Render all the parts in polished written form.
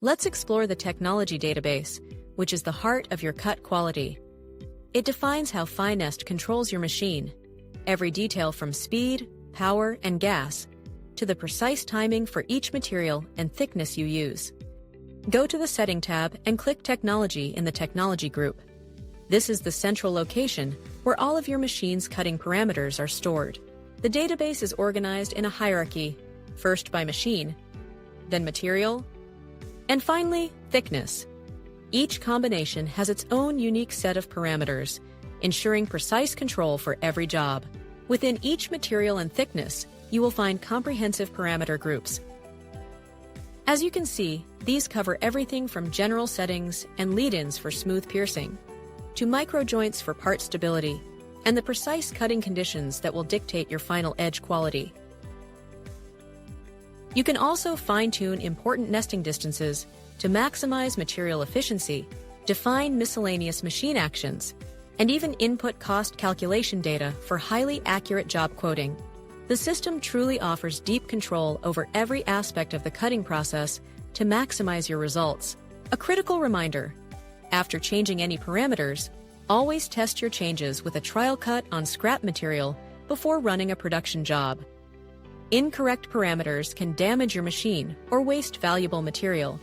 Let's explore the technology database, which is the heart of your cut quality. It defines how FiNest controls your machine, every detail from speed, power, and gas, to the precise timing for each material and thickness you use. Go to the Setting tab and click Technology in the Technology group. This is the central location where all of your machine's cutting parameters are stored. The database is organized in a hierarchy, first by machine, then material, and finally, thickness. Each combination has its own unique set of parameters, ensuring precise control for every job. Within each material and thickness, you will find comprehensive parameter groups. As you can see, these cover everything from general settings and lead-ins for smooth piercing, to microjoints for part stability, and the precise cutting conditions that will dictate your final edge quality. You can also fine-tune important nesting distances to maximize material efficiency, define miscellaneous machine actions, and even input cost calculation data for highly accurate job quoting. The system truly offers deep control over every aspect of the cutting process to maximize your results. A critical reminder: after changing any parameters, always test your changes with a trial cut on scrap material before running a production job. Incorrect parameters can damage your machine or waste valuable material.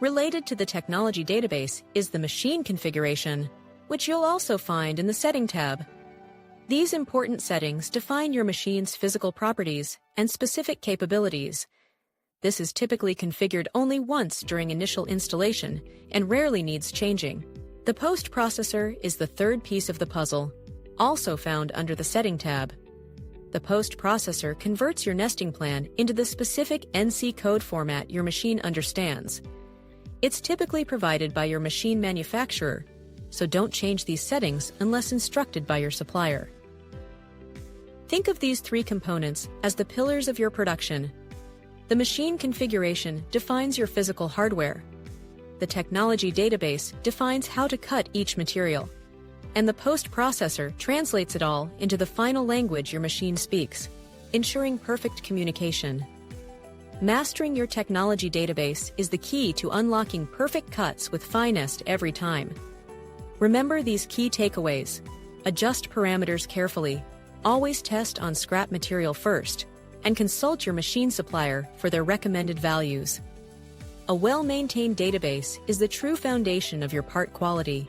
Related to the technology database is the machine configuration, which you'll also find in the Setting tab. These important settings define your machine's physical properties and specific capabilities. This is typically configured only once during initial installation and rarely needs changing. The post-processor is the third piece of the puzzle, also found under the Setting tab. The post-processor converts your nesting plan into the specific NC code format your machine understands. It's typically provided by your machine manufacturer, so don't change these settings unless instructed by your supplier. Think of these three components as the pillars of your production. The machine configuration defines your physical hardware. The technology database defines how to cut each material. And the post-processor translates it all into the final language your machine speaks, ensuring perfect communication. Mastering your technology database is the key to unlocking perfect cuts with FiNest every time. Remember these key takeaways: adjust parameters carefully, always test on scrap material first, and consult your machine supplier for their recommended values. A well-maintained database is the true foundation of your part quality.